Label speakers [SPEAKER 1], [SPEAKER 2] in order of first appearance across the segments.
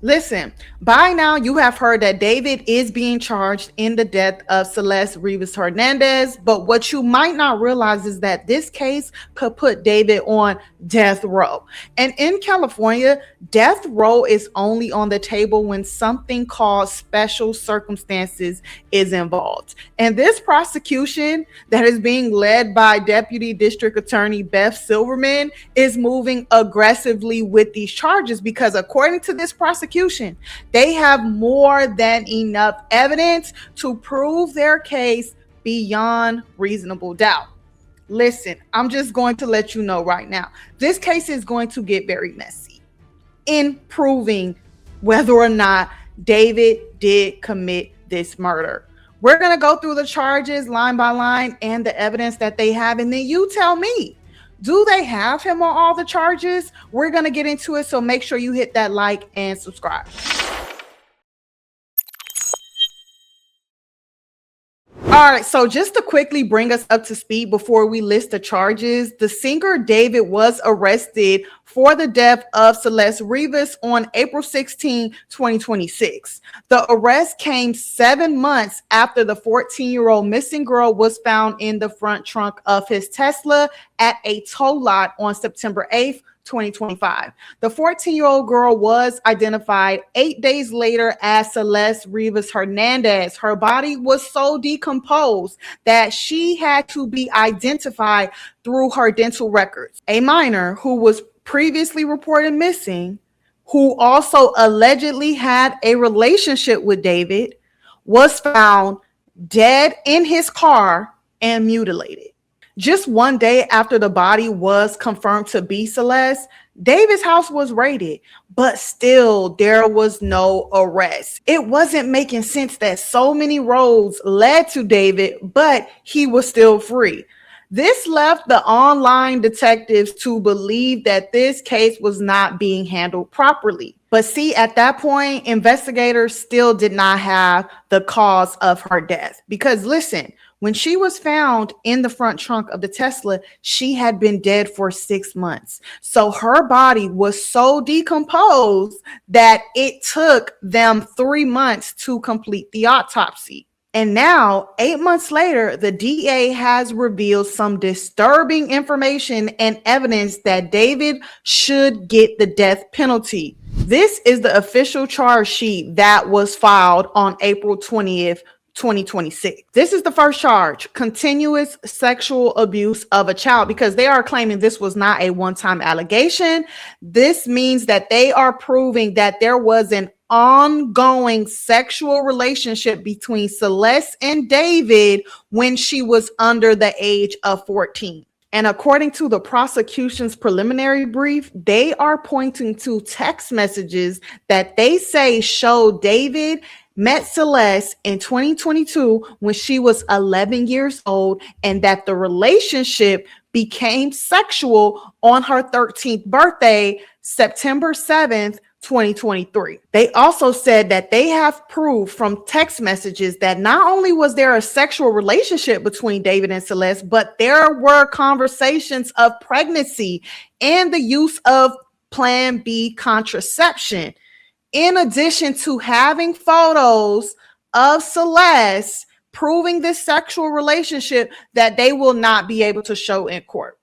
[SPEAKER 1] Listen, by now you have heard that David is being charged in the death of Celeste Rivas Hernandez, but what you might not realize is that this case could put David on death row. And in California, death row is only on the table when something called special circumstances is involved. And this prosecution that is being led by Deputy District Attorney Beth Silverman is moving aggressively with these charges because according to this prosecution, they have more than enough evidence to prove their case beyond reasonable doubt. Listen, I'm just going to let you know right now, this case is going to get very messy in proving whether or not David did commit this murder. We're going to go through the charges line by line and the evidence that they have, and then you tell me, do they have him on all the charges? We're going to get into it, so make sure you hit that like and subscribe. All right, so just to quickly bring us up to speed before we list the charges, the singer David was arrested for the death of Celeste Rivas on April 16, 2026. The arrest came 7 months after the 14-year-old missing girl was found in the front trunk of his Tesla at a tow lot on September 8th, 2025. The 14-year-old girl was identified 8 days later as Celeste Rivas Hernandez. Her body was so decomposed that she had to be identified through her dental records. A minor who was previously reported missing, who also allegedly had a relationship with David, was found dead in his car and mutilated. Just 1 day after the body was confirmed to be Celeste, David's house was raided, but still there was no arrest. It wasn't making sense that so many roads led to David, but he was still free. This left the online detectives to believe that this case was not being handled properly. But see, at that point, investigators still did not have the cause of her death. Because listen, when she was found in the front trunk of the Tesla, she had been dead for 6 months. So her body was so decomposed that it took them 3 months to complete the autopsy. And now, 8 months later, the DA has revealed some disturbing information and evidence that David should get the death penalty. This is the official charge sheet that was filed on April 20th, 2026. This is the first charge, continuous sexual abuse of a child, because they are claiming this was not a one-time allegation. This means that they are proving that there was an ongoing sexual relationship between Celeste and David when she was under the age of 14. And according to the prosecution's preliminary brief, they are pointing to text messages that they say show David met Celeste in 2022 when she was 11 years old, and that the relationship became sexual on her 13th birthday, September 7th, 2023. They also said that they have proof from text messages that not only was there a sexual relationship between David and Celeste, but there were conversations of pregnancy and the use of Plan B contraception. In addition to having photos of Celeste proving this sexual relationship that they will not be able to show in court.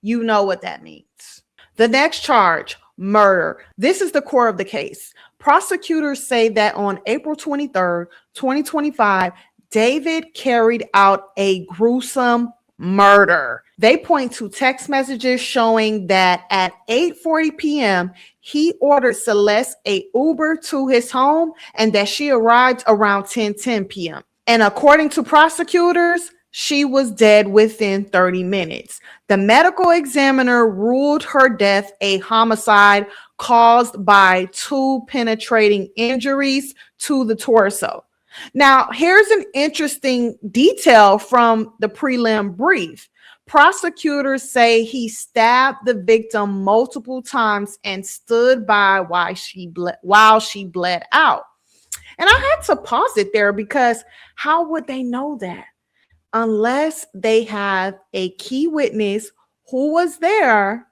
[SPEAKER 1] You know what that means. The next charge, murder. This is the core of the case. Prosecutors say that on April 23rd, 2025, David carried out a gruesome murder. They point to text messages showing that at 8:40 p.m., he ordered Celeste a Uber to his home and that she arrived around 10:10 p.m. And according to prosecutors, she was dead within 30 minutes. The medical examiner ruled her death a homicide caused by 2 penetrating injuries to the torso. Now, here's an interesting detail from the prelim brief. Prosecutors say he stabbed the victim multiple times and stood by while she bled out. And I had to pause it there because how would they know that? Unless they have a key witness who was there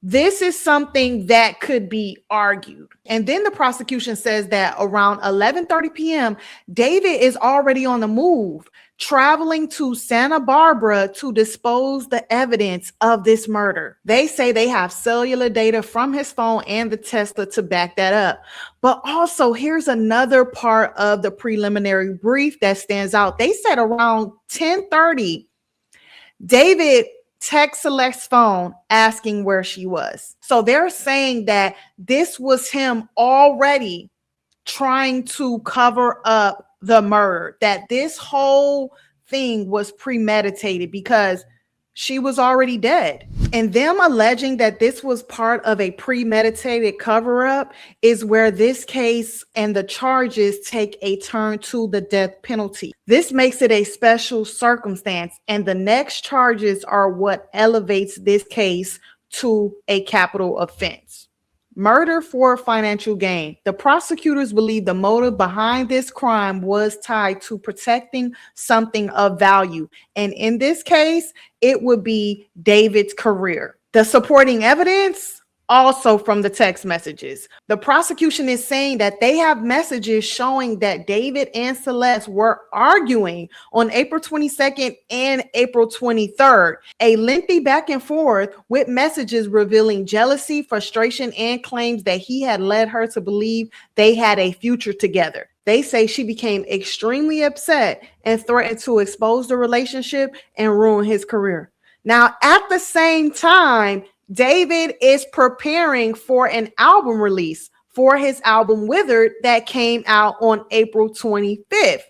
[SPEAKER 1] This is something that could be argued. And then the prosecution says that around 11:30 p.m., David is already on the move, traveling to Santa Barbara to dispose the evidence of this murder. They say they have cellular data from his phone and the Tesla to back that up. But also, here's another part of the preliminary brief that stands out. They said around 10:30, David text Celeste's phone asking where she was. So they're saying that this was him already trying to cover up the murder, that this whole thing was premeditated because she was already dead. And them alleging that this was part of a premeditated cover up is where this case and the charges take a turn to the death penalty. This makes it a special circumstance, and the next charges are what elevates this case to a capital offense. Murder for financial gain. The prosecutors believe the motive behind this crime was tied to protecting something of value. And in this case, it would be David's career. The supporting evidence, also from the text messages. The prosecution is saying that they have messages showing that David and Celeste were arguing on April 22nd and April 23rd, a lengthy back and forth with messages revealing jealousy, frustration, and claims that he had led her to believe they had a future together. They say she became extremely upset and threatened to expose the relationship and ruin his career. Now, at the same time, David is preparing for an album release for his album Withered that came out on April 25th.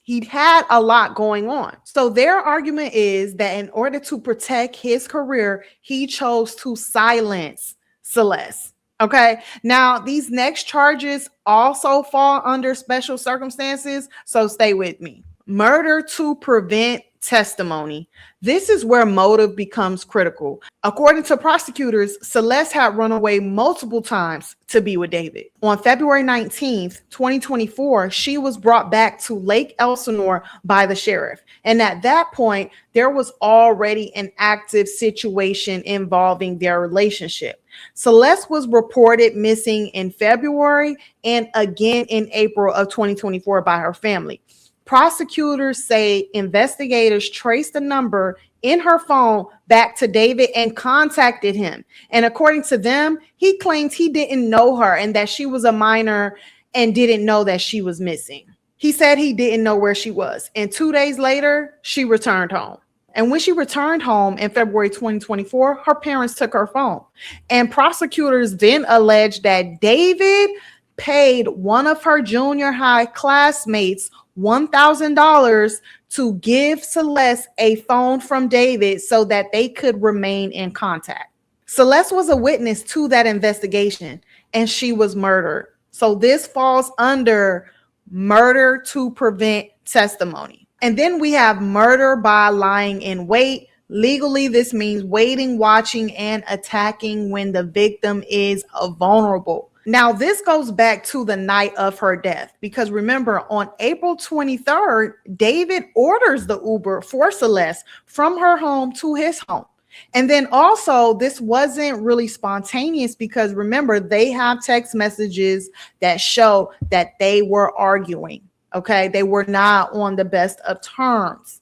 [SPEAKER 1] He'd had a lot going on. So their argument is that in order to protect his career, he chose to silence Celeste. Okay. Now, these next charges also fall under special circumstances. So stay with me. Murder to prevent testimony. This is where motive becomes critical. According to prosecutors, Celeste had run away multiple times to be with David. On February 19th, 2024, she was brought back to Lake Elsinore by the sheriff. And at that point, there was already an active situation involving their relationship. Celeste was reported missing in February and again in April of 2024 by her family. Prosecutors say investigators traced the number in her phone back to David and contacted him. And according to them, he claimed he didn't know her and that she was a minor and didn't know that she was missing. He said he didn't know where she was. And 2 days later, she returned home. And when she returned home in February 2024, her parents took her phone. And prosecutors then alleged that David paid one of her junior high classmates $1,000 to give Celeste a phone from David so that they could remain in contact. Celeste was a witness to that investigation and she was murdered. So this falls under murder to prevent testimony. And then we have murder by lying in wait. Legally, this means waiting, watching, and attacking when the victim is vulnerable. Now, this goes back to the night of her death, because remember, on April 23rd, David orders the Uber for Celeste from her home to his home. And then also, this wasn't really spontaneous because remember, they have text messages that show that they were arguing. Okay, they were not on the best of terms.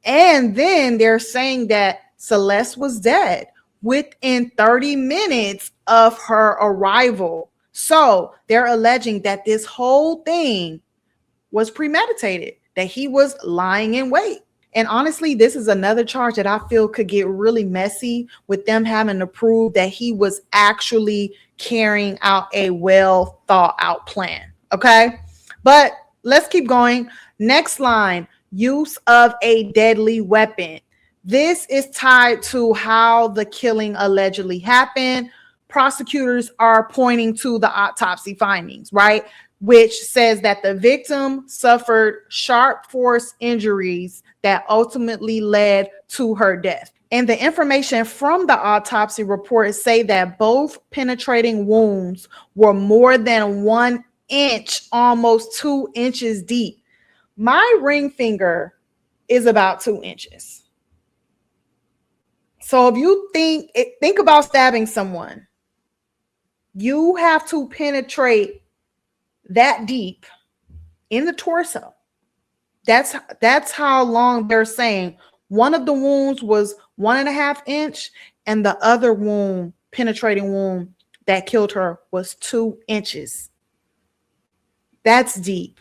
[SPEAKER 1] And then they're saying that Celeste was dead within 30 minutes of her arrival. So they're alleging that this whole thing was premeditated, that he was lying in wait. And honestly, this is another charge that I feel could get really messy with them having to prove that he was actually carrying out a well thought out plan. Okay, but let's keep going. Next line, use of a deadly weapon. This is tied to how the killing allegedly happened. Prosecutors are pointing to the autopsy findings, right? Which says that the victim suffered sharp force injuries that ultimately led to her death. And the information from the autopsy report say that both penetrating wounds were more than 1 inch, almost 2 inches deep. My ring finger is about 2 inches. So if you think about stabbing someone, you have to penetrate that deep in the torso. That's how long they're saying. One of the wounds was 1.5 inch, and the other wound, penetrating wound that killed her, was 2 inches. That's deep.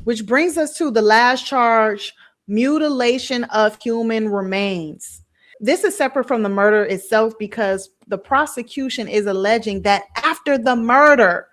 [SPEAKER 1] Which brings us to the last charge, mutilation of human remains. This is separate from the murder itself because the prosecution is alleging that after the murder,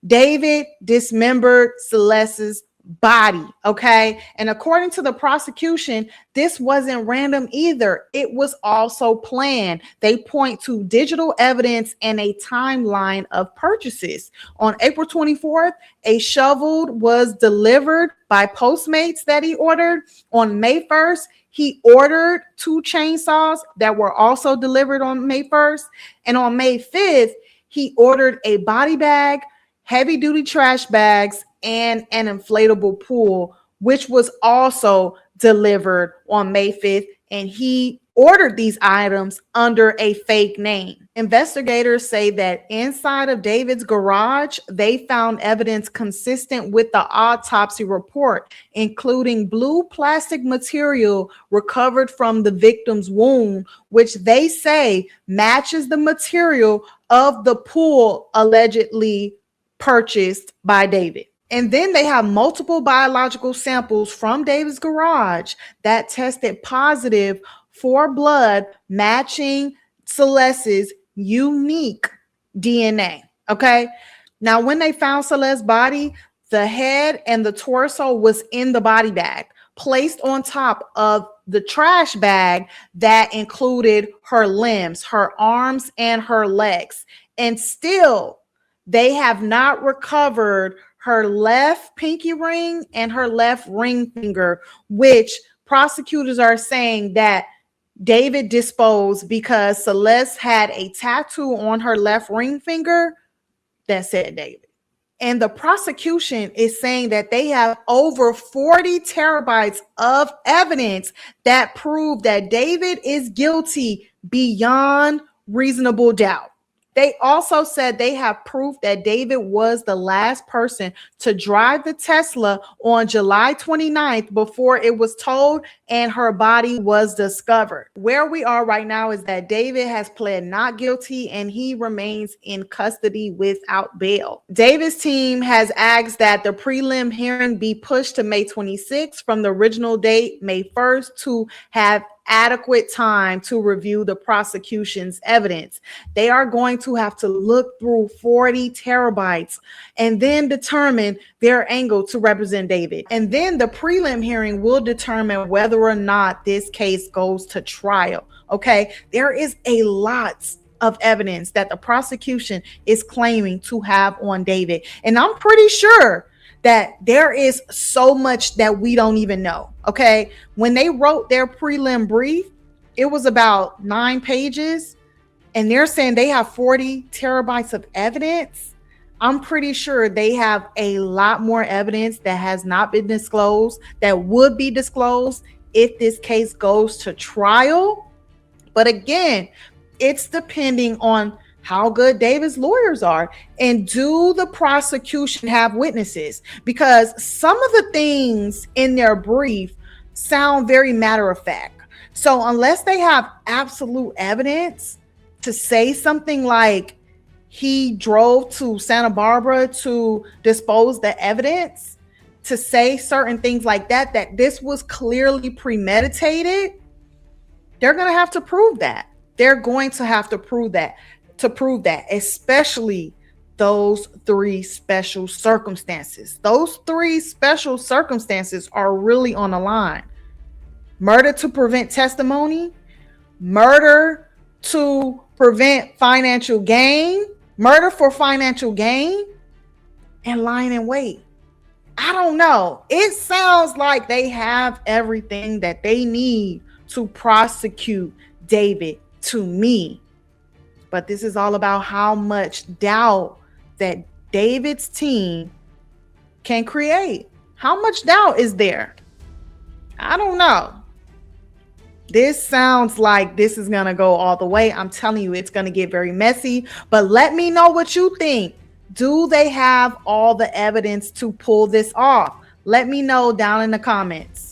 [SPEAKER 1] David dismembered Celeste's body. Okay. And according to the prosecution, this wasn't random either. It was also planned. They point to digital evidence and a timeline of purchases. On April 24th, a shovel was delivered by Postmates that he ordered. On May 1st, he ordered 2 chainsaws that were also delivered on May 1st. And on May 5th, he ordered a body bag, heavy duty trash bags, and an inflatable pool, which was also delivered on May 5th. And he ordered these items under a fake name. Investigators say that inside of David's garage, they found evidence consistent with the autopsy report, including blue plastic material recovered from the victim's wound, which they say matches the material of the pool allegedly purchased by David. And then they have multiple biological samples from David's garage that tested positive for blood matching Celeste's unique DNA. Okay. Now, when they found Celeste's body, the head and the torso was in the body bag, placed on top of the trash bag that included her limbs, her arms, and her legs. And still, they have not recovered her left pinky ring and her left ring finger, which prosecutors are saying that David disposed because Celeste had a tattoo on her left ring finger that said David. And the prosecution is saying that they have over 40 terabytes of evidence that prove that David is guilty beyond reasonable doubt. They also said they have proof that David was the last person to drive the Tesla on July 29th before it was towed and her body was discovered. Where we are right now is that David has pled not guilty and he remains in custody without bail. David's team has asked that the prelim hearing be pushed to May 26th from the original date, May 1st, to have adequate time to review the prosecution's evidence. They are going to have to look through 40 terabytes and then determine their angle to represent David. And then the prelim hearing will determine whether or not this case goes to trial. Okay, there is a lot of evidence that the prosecution is claiming to have on David. And I'm pretty sure that there is so much that we don't even know. Okay. When they wrote their prelim brief, it was about 9 pages and they're saying they have 40 terabytes of evidence. I'm pretty sure they have a lot more evidence that has not been disclosed, that would be disclosed if this case goes to trial. But again, it's depending on how good David's lawyers are, and do the prosecution have witnesses? Because some of the things in their brief sound very matter of fact. So unless they have absolute evidence to say something like he drove to Santa Barbara to dispose the evidence, to say certain things like that, that this was clearly premeditated, they're going to have to prove that. They're going to have to prove that. Especially those 3 special circumstances. Those 3 special circumstances are really on the line. Murder to prevent testimony, murder to prevent financial gain, murder for financial gain, and lying in wait. I don't know. It sounds like they have everything that they need to prosecute David, to me. But this is all about how much doubt that David's team can create. How much doubt is there? I don't know. This sounds like this is going to go all the way. I'm telling you, it's going to get very messy. But let me know what you think. Do they have all the evidence to pull this off? Let me know down in the comments.